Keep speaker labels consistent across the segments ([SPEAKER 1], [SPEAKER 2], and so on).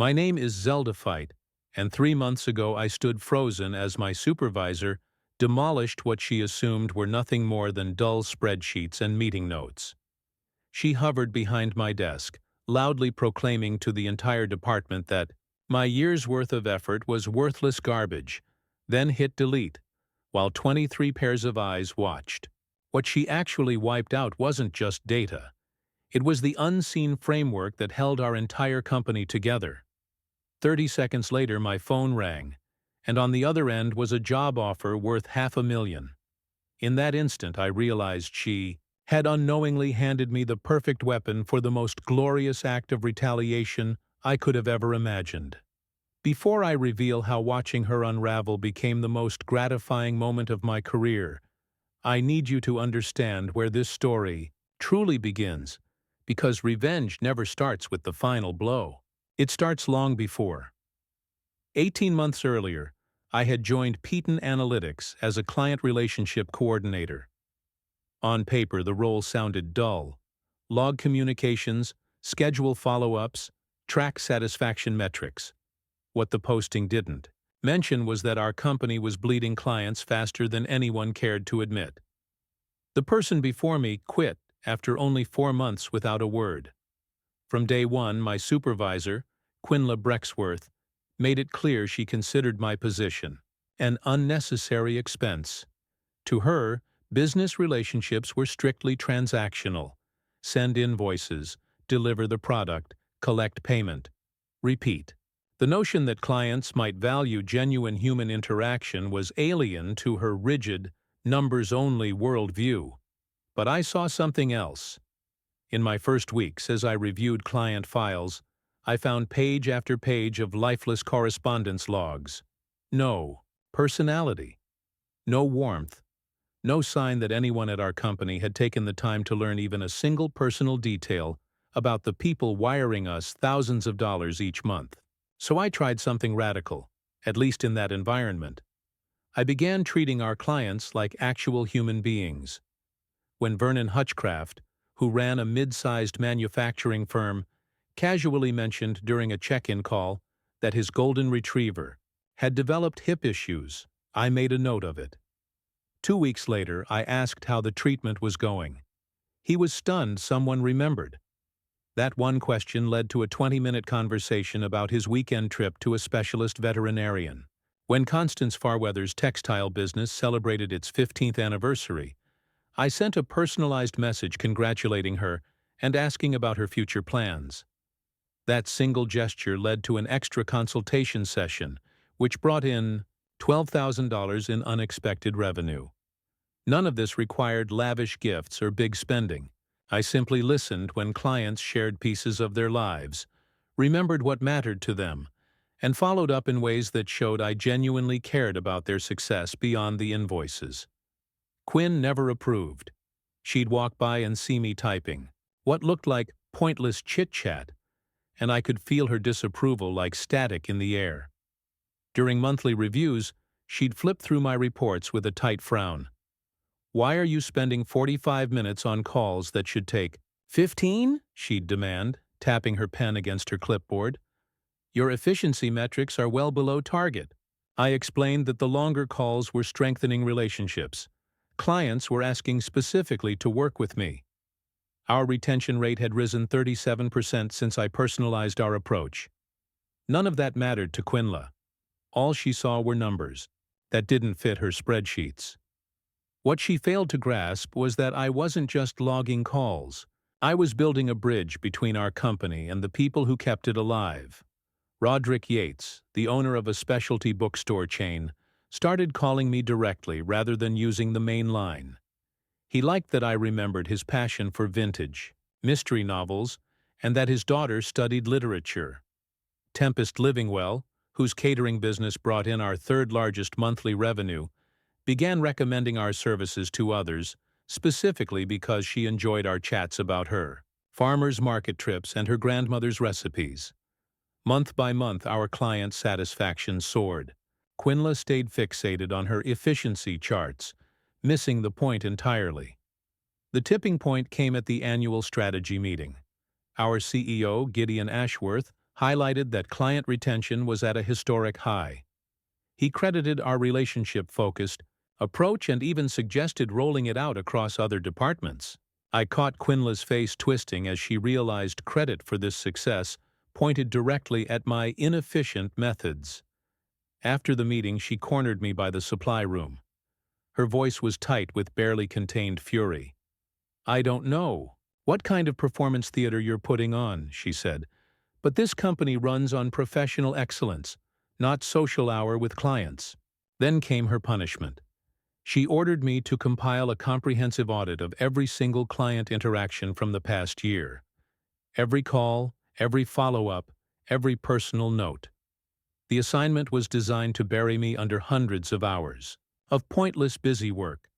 [SPEAKER 1] My name is Zeldafite, and 3 months ago I stood frozen as my supervisor demolished what she assumed were nothing more than dull spreadsheets and meeting notes. She hovered behind my desk, loudly proclaiming to the entire department that my year's worth of effort was worthless garbage, then hit delete, while 23 pairs of eyes watched. What she actually wiped out wasn't just data. It was the unseen framework that held our entire company together. 30 seconds later, my phone rang, and on the other end was a job offer worth $500,000. In that instant, I realized she had unknowingly handed me the perfect weapon for the most glorious act of retaliation I could have ever imagined. Before I reveal how watching her unravel became the most gratifying moment of my career, I need you to understand where this story truly begins, because revenge never starts with the final blow. It starts long before. 18 months earlier, I had joined Peyton Analytics as a client relationship coordinator. On paper, the role sounded dull. Log communications, schedule follow-ups, track satisfaction metrics. What the posting didn't mention was that our company was bleeding clients faster than anyone cared to admit. The person before me quit after only 4 months without a word. From day one, my supervisor, Quinla Brexworth, made it clear she considered my position an unnecessary expense. To her, business relationships were strictly transactional. Send invoices, deliver the product, collect payment. Repeat. The notion that clients might value genuine human interaction was alien to her rigid, numbers-only worldview. But I saw something else. In my first weeks, as I reviewed client files, I found page after page of lifeless correspondence logs. No personality, no warmth, no sign that anyone at our company had taken the time to learn even a single personal detail about the people wiring us thousands of dollars each month. So I tried something radical, at least in that environment. I began treating our clients like actual human beings. When Vernon Hutchcraft, who ran a mid-sized manufacturing firm, casually mentioned during a check-in call that his golden retriever had developed hip issues, I made a note of it. 2 weeks later, I asked how the treatment was going. He was stunned someone remembered. That one question led to a 20-minute conversation about his weekend trip to a specialist veterinarian. When Constance Farweather's textile business celebrated its 15th anniversary, I sent a personalized message congratulating her and asking about her future plans. That single gesture led to an extra consultation session, which brought in $12,000 in unexpected revenue. None of this required lavish gifts or big spending. I simply listened when clients shared pieces of their lives, remembered what mattered to them, and followed up in ways that showed I genuinely cared about their success beyond the invoices. Quinn never approved. She'd walk by and see me typing what looked like pointless chit-chat, and I could feel her disapproval like static in the air. During monthly reviews, she'd flip through my reports with a tight frown. "Why are you spending 45 minutes on calls that should take 15?" she'd demand, tapping her pen against her clipboard. "Your efficiency metrics are well below target." I explained that the longer calls were strengthening relationships. Clients were asking specifically to work with me. Our retention rate had risen 37% since I personalized our approach. None of that mattered to Quinla. All she saw were numbers that didn't fit her spreadsheets. What she failed to grasp was that I wasn't just logging calls. I was building a bridge between our company and the people who kept it alive. Roderick Yates, the owner of a specialty bookstore chain, started calling me directly rather than using the main line. He liked that I remembered his passion for vintage, mystery novels, and that his daughter studied literature. Tempest Livingwell, whose catering business brought in our third-largest monthly revenue, began recommending our services to others, specifically because she enjoyed our chats about her farmers' market trips and her grandmother's recipes. Month by month, our client satisfaction soared. Quinla stayed fixated on her efficiency charts, missing the point entirely. The tipping point came at the annual strategy meeting. Our CEO, Gideon Ashworth, highlighted that client retention was at a historic high. He credited our relationship-focused approach and even suggested rolling it out across other departments. I caught Quinla's face twisting as she realized credit for this success pointed directly at my inefficient methods. After the meeting, she cornered me by the supply room. Her voice was tight with barely contained fury. "I don't know what kind of performance theater you're putting on," she said, "but this company runs on professional excellence, not social hour with clients." Then came her punishment. She ordered me to compile a comprehensive audit of every single client interaction from the past year. Every call, every follow-up, every personal note. The assignment was designed to bury me under hundreds of hours of pointless busy work,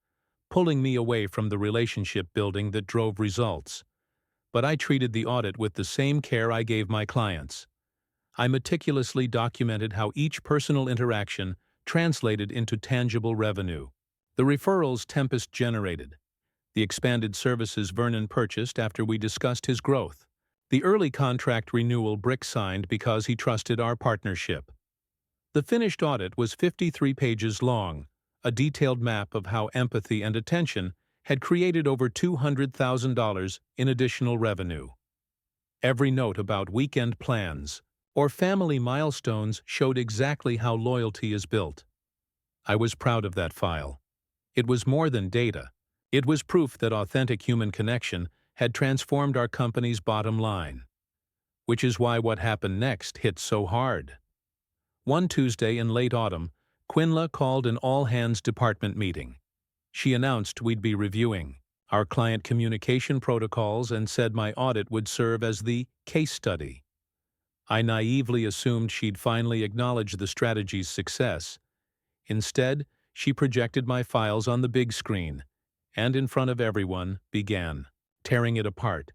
[SPEAKER 1] pulling me away from the relationship building that drove results. But I treated the audit with the same care I gave my clients. I meticulously documented how each personal interaction translated into tangible revenue. The referrals Tempest generated, the expanded services Vernon purchased after we discussed his growth, the early contract renewal Brick signed because he trusted our partnership. The finished audit was 53 pages long, a detailed map of how empathy and attention had created over $200,000 in additional revenue. Every note about weekend plans or family milestones showed exactly how loyalty is built. I was proud of that file. It was more than data. It was proof that authentic human connection had transformed our company's bottom line. Which is why what happened next hit so hard. One Tuesday in late autumn, Quinla called an all-hands department meeting. She announced we'd be reviewing our client communication protocols and said my audit would serve as the case study. I naively assumed she'd finally acknowledge the strategy's success. Instead, she projected my files on the big screen, and in front of everyone began tearing it apart.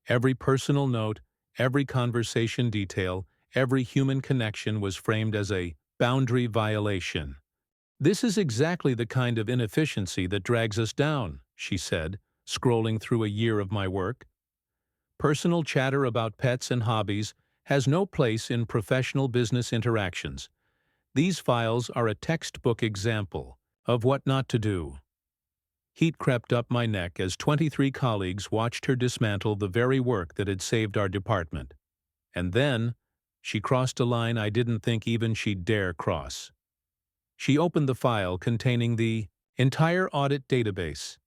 [SPEAKER 1] Every personal note, every conversation detail, every human connection was framed as a boundary violation. "This is exactly the kind of inefficiency that drags us down," she said, scrolling through a year of my work. "Personal chatter about pets and hobbies has no place in professional business interactions. These files are a textbook example of what not to do." Heat crept up my neck as 23 colleagues watched her dismantle the very work that had saved our department. And then, she crossed a line I didn't think even she'd dare cross. She opened the file containing the entire audit database.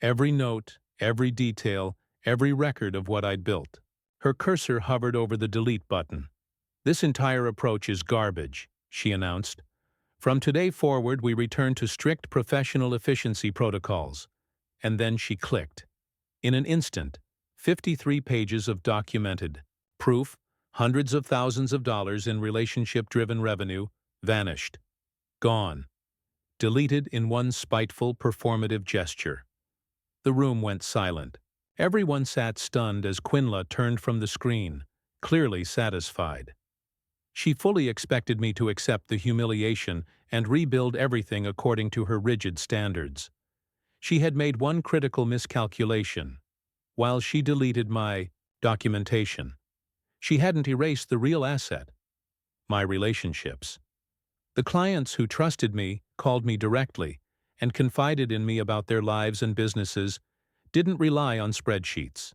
[SPEAKER 1] Every note, every detail, every record of what I'd built. Her cursor hovered over the delete button. "This entire approach is garbage," she announced. "From today forward, we return to strict professional efficiency protocols." And then she clicked. In an instant, 53 pages of documented proof, hundreds of thousands of dollars in relationship-driven revenue, vanished. Gone. Deleted in one spiteful, performative gesture. The room went silent. Everyone sat stunned as Quinla turned from the screen, clearly satisfied. She fully expected me to accept the humiliation and rebuild everything according to her rigid standards. She had made one critical miscalculation. While she deleted my documentation, she hadn't erased the real asset, my relationships. The clients who trusted me, called me directly, and confided in me about their lives and businesses didn't rely on spreadsheets.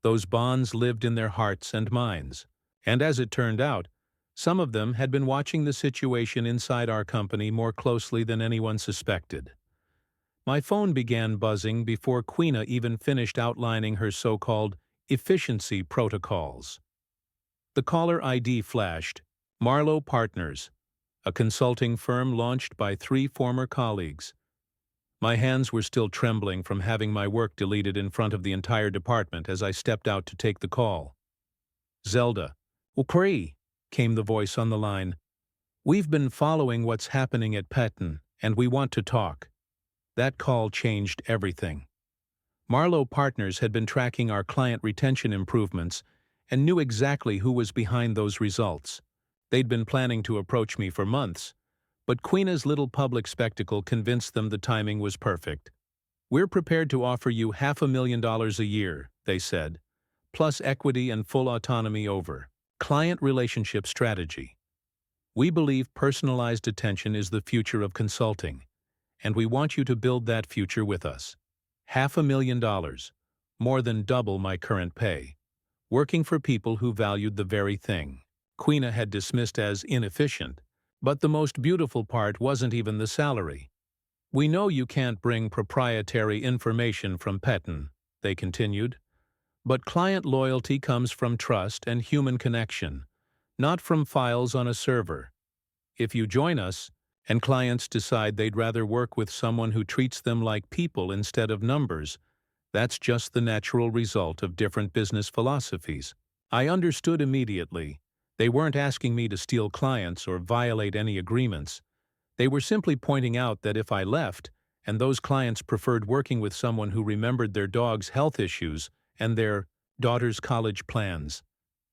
[SPEAKER 1] Those bonds lived in their hearts and minds, and as it turned out, some of them had been watching the situation inside our company more closely than anyone suspected. My phone began buzzing before Quina even finished outlining her so-called efficiency protocols. The caller ID flashed, Marlowe Partners, a consulting firm launched by 3 former colleagues. My hands were still trembling from having my work deleted in front of the entire department as I stepped out to take the call. "Zelda, Ukri," came the voice on the line. "We've been following what's happening at Petten, and we want to talk." That call changed everything. Marlowe Partners had been tracking our client retention improvements and knew exactly who was behind those results. They'd been planning to approach me for months, but Quina's little public spectacle convinced them the timing was perfect. "We're prepared to offer you $500,000 a year," they said, "plus equity and full autonomy over Client relationship strategy. We believe personalized attention is the future of consulting, and we want you to build that future with us. $500,000, more than double my current pay. Working for people who valued the very thing Quina had dismissed as inefficient. But the most beautiful part wasn't even the salary. We know you can't bring proprietary information from Petten, they continued. But client loyalty comes from trust and human connection, not from files on a server. If you join us, and clients decide they'd rather work with someone who treats them like people instead of numbers, that's just the natural result of different business philosophies. I understood immediately. They weren't asking me to steal clients or violate any agreements. They were simply pointing out that if I left, and those clients preferred working with someone who remembered their dog's health issues and their daughter's college plans,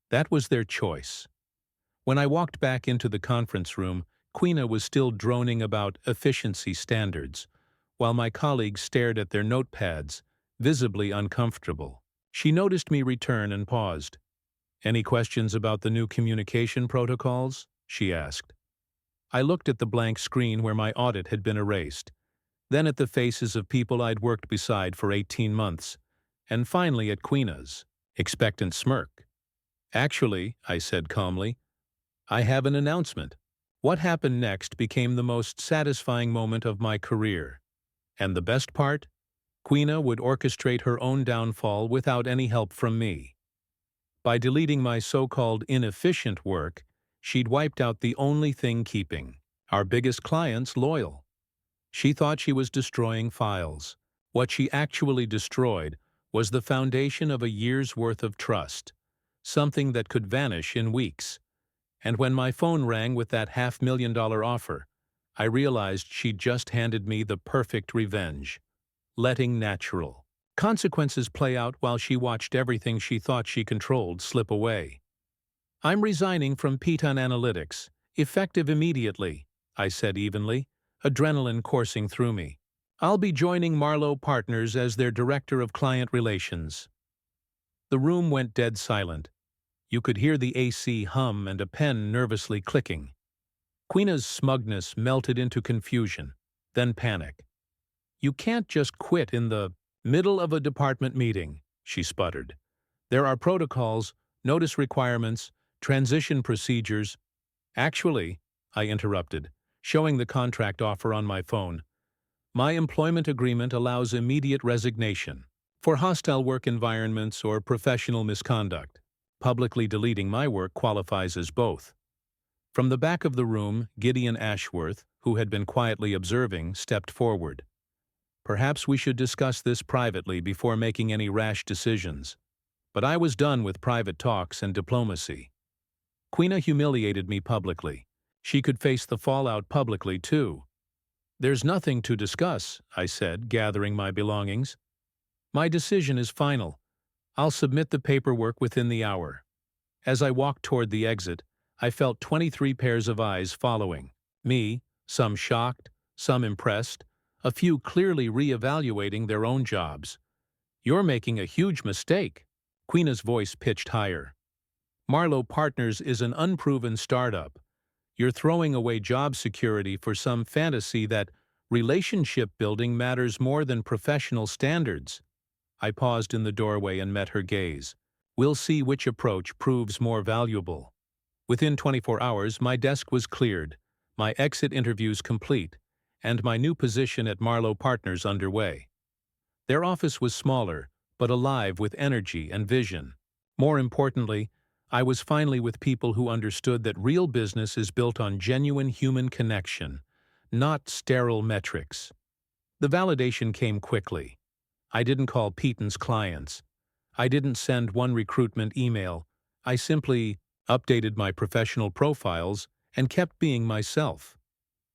[SPEAKER 1] that was their choice. When I walked back into the conference room, Quina was still droning about efficiency standards, while my colleagues stared at their notepads, visibly uncomfortable. She noticed me return and paused. "Any questions about the new communication protocols?" she asked. I looked at the blank screen where my audit had been erased, then at the faces of people I'd worked beside for 18 months, and finally at Quina's expectant smirk. "Actually," I said calmly, "I have an announcement." What happened next became the most satisfying moment of my career. And the best part? Quina would orchestrate her own downfall without any help from me. By deleting my so-called inefficient work, she'd wiped out the only thing keeping our biggest clients loyal. She thought she was destroying files. What she actually destroyed was the foundation of a year's worth of trust, something that could vanish in weeks. And when my phone rang with that $500,000 offer, I realized she'd just handed me the perfect revenge. Letting natural consequences play out while she watched everything she thought she controlled slip away. "I'm resigning from Petten Analytics, effective immediately," I said evenly, adrenaline coursing through me. "I'll be joining Marlowe Partners as their Director of Client Relations." The room went dead silent. You could hear the AC hum and a pen nervously clicking. Quina's smugness melted into confusion, then panic. "You can't just quit in the middle of a department meeting," she sputtered. "There are protocols, notice requirements, transition procedures." "Actually," I interrupted, showing the contract offer on my phone, "my employment agreement allows immediate resignation for hostile work environments or professional misconduct. Publicly deleting my work qualifies as both." From the back of the room, Gideon Ashworth, who had been quietly observing, stepped forward. "Perhaps we should discuss this privately before making any rash decisions." But I was done with private talks and diplomacy. Quina humiliated me publicly. She could face the fallout publicly, too. "There's nothing to discuss," I said, gathering my belongings. "My decision is final. I'll submit the paperwork within the hour." As I walked toward the exit, I felt 23 pairs of eyes following me, some shocked, some impressed, a few clearly re-evaluating their own jobs. "You're making a huge mistake." Quina's voice pitched higher. "Marlowe Partners is an unproven startup. You're throwing away job security for some fantasy that relationship building matters more than professional standards." I paused in the doorway and met her gaze. "We'll see which approach proves more valuable." Within 24 hours, my desk was cleared, my exit interviews complete, and my new position at Marlowe Partners underway. Their office was smaller, but alive with energy and vision. More importantly, I was finally with people who understood that real business is built on genuine human connection, not sterile metrics. The validation came quickly. I didn't call Petten's clients. I didn't send one recruitment email. I simply updated my professional profiles and kept being myself.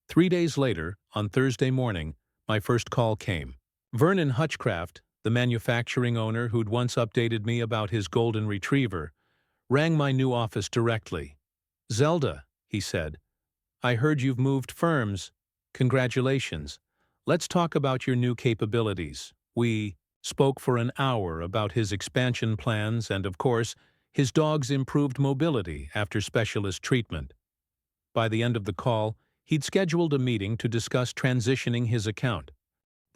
[SPEAKER 1] 3 days later, on Thursday morning, my first call came. Vernon Hutchcraft, the manufacturing owner who'd once updated me about his golden retriever, rang my new office directly. "Zelda," he said, "I heard you've moved firms. Congratulations. Let's talk about your new capabilities." We spoke for an hour about his expansion plans and, of course, His dogs improved mobility after specialist treatment. By the end of the call, he'd scheduled a meeting to discuss transitioning his account.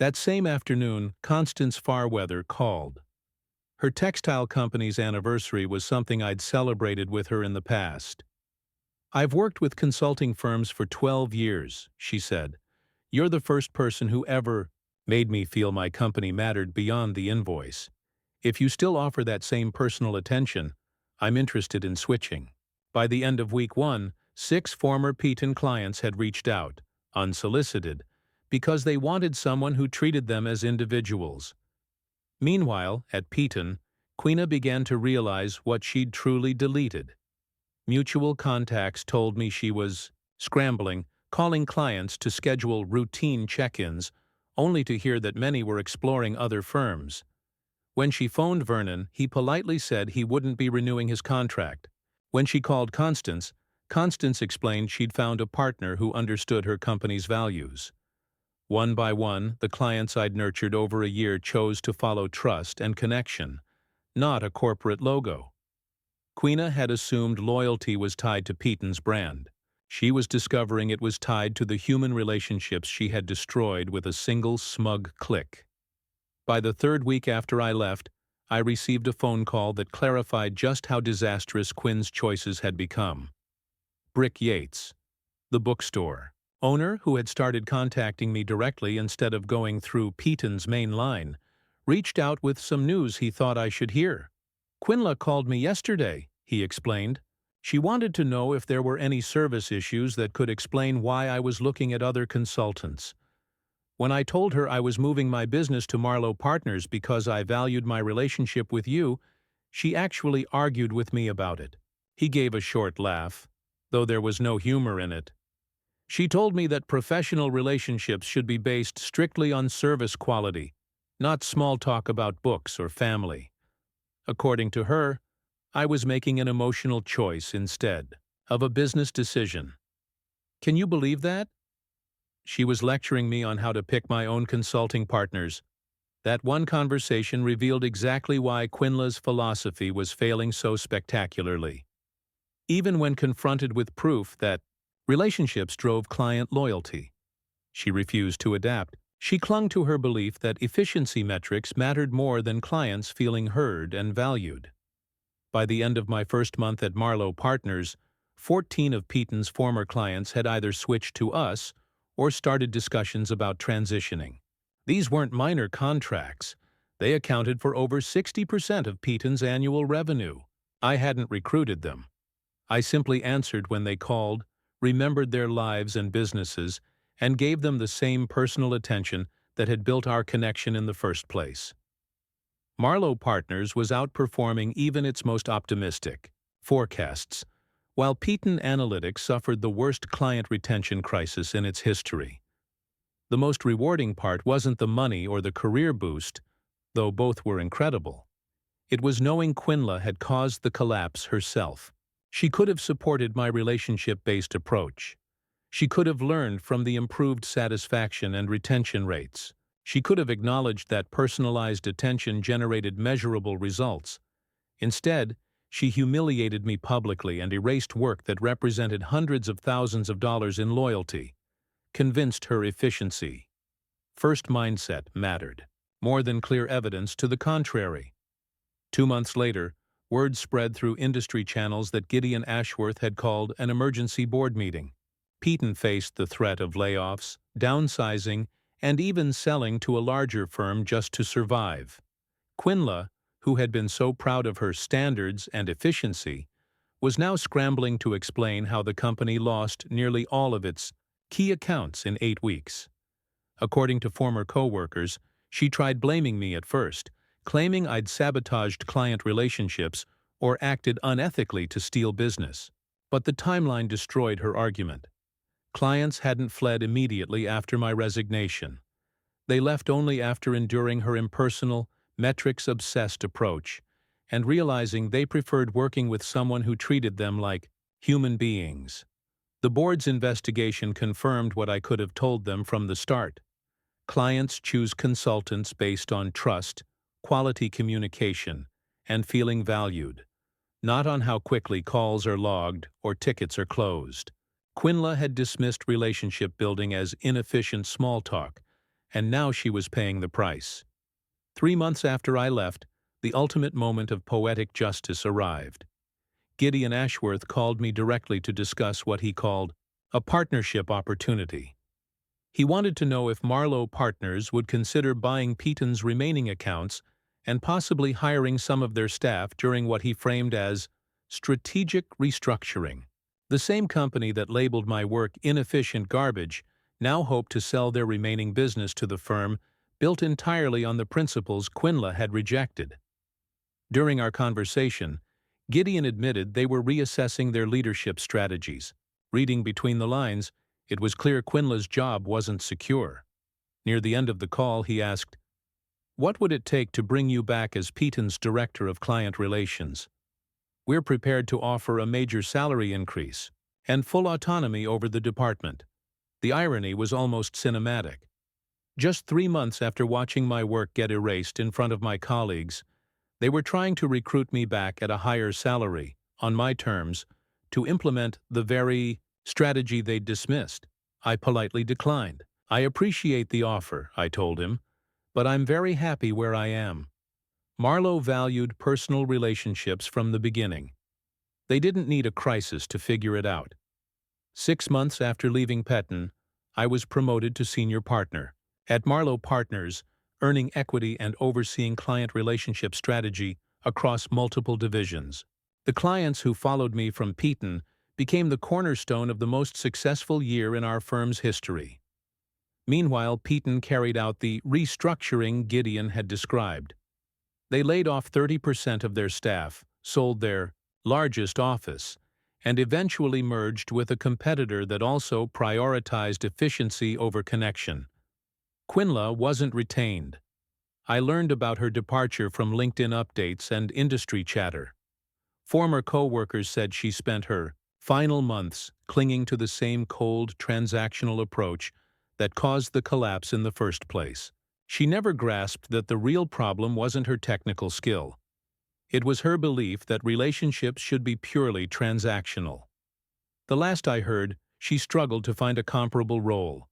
[SPEAKER 1] That same afternoon, Constance Farweather called. Her textile company's anniversary was something I'd celebrated with her in the past. "I've worked with consulting firms for 12 years, she said. "You're the first person who ever made me feel my company mattered beyond the invoice. If you still offer that same personal attention, I'm interested in switching." By the end of week 1, 6 former Peton clients had reached out, unsolicited, because they wanted someone who treated them as individuals. Meanwhile, at Peton, Quina began to realize what she'd truly deleted. Mutual contacts told me she was scrambling, calling clients to schedule routine check-ins, only to hear that many were exploring other firms. When she phoned Vernon, he politely said he wouldn't be renewing his contract. When she called Constance, Constance explained she'd found a partner who understood her company's values. One by one, the clients I'd nurtured over a year chose to follow trust and connection, not a corporate logo. Quina had assumed loyalty was tied to Peton's brand. She was discovering it was tied to the human relationships she had destroyed with a single smug click. By the 3rd week after I left, I received a phone call that clarified just how disastrous Quina's choices had become. Brick Yates, the bookstore owner, who had started contacting me directly instead of going through Peton's main line, reached out with some news he thought I should hear. "Quinla called me yesterday," he explained. "She wanted to know if there were any service issues that could explain why I was looking at other consultants. When I told her I was moving my business to Marlowe Partners because I valued my relationship with you, she actually argued with me about it." He gave a short laugh, though there was no humor in it. "She told me that professional relationships should be based strictly on service quality, not small talk about books or family. According to her, I was making an emotional choice instead of a business decision. Can you believe that? She was lecturing me on how to pick my own consulting partners. That one conversation revealed exactly why Quinla's philosophy was failing so spectacularly. Even when confronted with proof that relationships drove client loyalty, she refused to adapt. She clung to her belief that efficiency metrics mattered more than clients feeling heard and valued. By the end of my first month at Marlowe Partners, 14 of Peton's former clients had either switched to us or started discussions about transitioning. These weren't minor contracts. They accounted for over 60% of Peton's annual revenue. I hadn't recruited them. I simply answered when they called, remembered their lives and businesses, and gave them the same personal attention that had built our connection in the first place. Marlowe Partners was outperforming even its most optimistic forecasts, while Peton Analytics suffered the worst client retention crisis in its history. The most rewarding part wasn't the money or the career boost, though both were incredible. It was knowing Quinla had caused the collapse herself. She could have supported my relationship-based approach. She could have learned from the improved satisfaction and retention rates. She could have acknowledged that personalized attention generated measurable results. Instead, she humiliated me publicly and erased work that represented hundreds of thousands of dollars in loyalty, convinced her efficiency. First mindset mattered, more than clear evidence to the contrary. 2 months later, word spread through industry channels that Gideon Ashworth had called an emergency board meeting. Peton faced the threat of layoffs, downsizing, and even selling to a larger firm just to survive. Quinla, who had been so proud of her standards and efficiency, was now scrambling to explain how the company lost nearly all of its key accounts in 8 weeks. According to former co-workers, she tried blaming me at first, claiming I'd sabotaged client relationships or acted unethically to steal business. But the timeline destroyed her argument. Clients hadn't fled immediately after my resignation. They left only after enduring her impersonal, metrics-obsessed approach and realizing they preferred working with someone who treated them like human beings. The board's investigation confirmed what I could have told them from the start. Clients choose consultants based on trust, quality communication, and feeling valued, not on how quickly calls are logged or tickets are closed. Quinla had dismissed relationship building as inefficient small talk, and now she was paying the price. 3 months after I left, the ultimate moment of poetic justice arrived. Gideon Ashworth called me directly to discuss what he called a partnership opportunity. He wanted to know if Marlowe Partners would consider buying Peaton's remaining accounts and possibly hiring some of their staff during what he framed as strategic restructuring. The same company that labeled my work inefficient garbage now hoped to sell their remaining business to the firm built entirely on the principles Quinla had rejected. During our conversation, Gideon admitted they were reassessing their leadership strategies. Reading between the lines, it was clear Quinla's job wasn't secure. Near the end of the call, he asked, "What would it take to bring you back as Peaton's Director of Client Relations? We're prepared to offer a major salary increase and full autonomy over the department." The irony was almost cinematic. Just 3 months after watching my work get erased in front of my colleagues, they were trying to recruit me back at a higher salary, on my terms, to implement the very strategy they'd dismissed. I politely declined. "I appreciate the offer," I told him, "but I'm very happy where I am." Marlowe valued personal relationships from the beginning. They didn't need a crisis to figure it out. 6 months after leaving Peton, I was promoted to senior partner. At Marlowe Partners, earning equity and overseeing client relationship strategy across multiple divisions. The clients who followed me from Peton became the cornerstone of the most successful year in our firm's history. Meanwhile, Peton carried out the restructuring Gideon had described. They laid off 30% of their staff, sold their largest office, and eventually merged with a competitor that also prioritized efficiency over connection. Quinla wasn't retained. I learned about her departure from LinkedIn updates and industry chatter. Former co-workers said she spent her final months clinging to the same cold, transactional approach that caused the collapse in the first place. She never grasped that the real problem wasn't her technical skill. It was her belief that relationships should be purely transactional. The last I heard, she struggled to find a comparable role.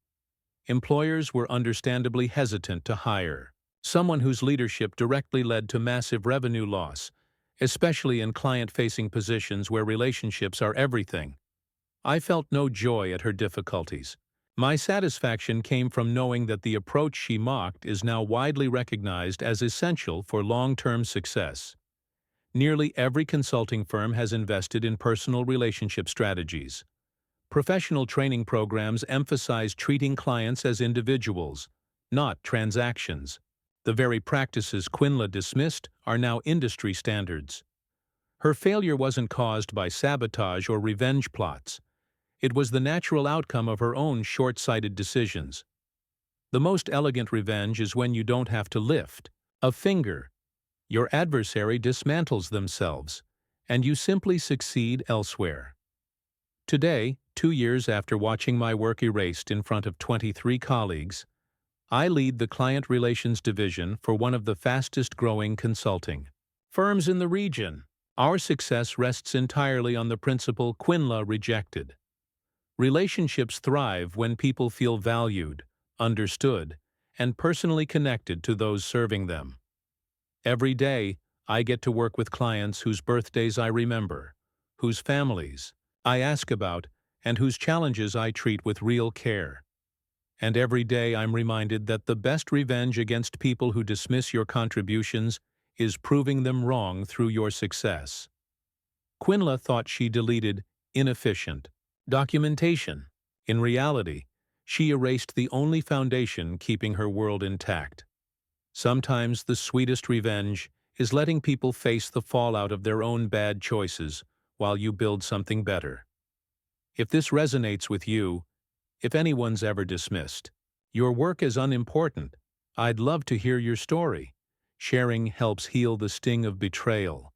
[SPEAKER 1] Employers were understandably hesitant to hire someone whose leadership directly led to massive revenue loss, especially in client-facing positions where relationships are everything. I felt no joy at her difficulties. My satisfaction came from knowing that the approach she mocked is now widely recognized as essential for long-term success. Nearly every consulting firm has invested in personal relationship strategies. Professional training programs emphasize treating clients as individuals, not transactions. The very practices Quinla dismissed are now industry standards. Her failure wasn't caused by sabotage or revenge plots. It was the natural outcome of her own short-sighted decisions. The most elegant revenge is when you don't have to lift a finger. Your adversary dismantles themselves, and you simply succeed elsewhere. Today, 2 years after watching my work erased in front of 23 colleagues, I lead the Client Relations Division for one of the fastest-growing consulting firms in the region. Our success rests entirely on the principle Quinla rejected. Relationships thrive when people feel valued, understood, and personally connected to those serving them. Every day, I get to work with clients whose birthdays I remember, whose families I ask about, and whose challenges I treat with real care. And every day I'm reminded that the best revenge against people who dismiss your contributions is proving them wrong through your success. Quinla thought she deleted inefficient documentation. In reality, she erased the only foundation keeping her world intact. Sometimes the sweetest revenge is letting people face the fallout of their own bad choices while you build something better. If this resonates with you, if anyone's ever dismissed your work as unimportant, I'd love to hear your story. Sharing helps heal the sting of betrayal.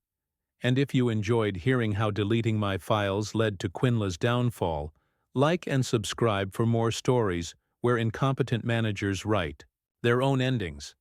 [SPEAKER 1] And if you enjoyed hearing how deleting my files led to Quinla's downfall, like and subscribe for more stories where incompetent managers write their own endings.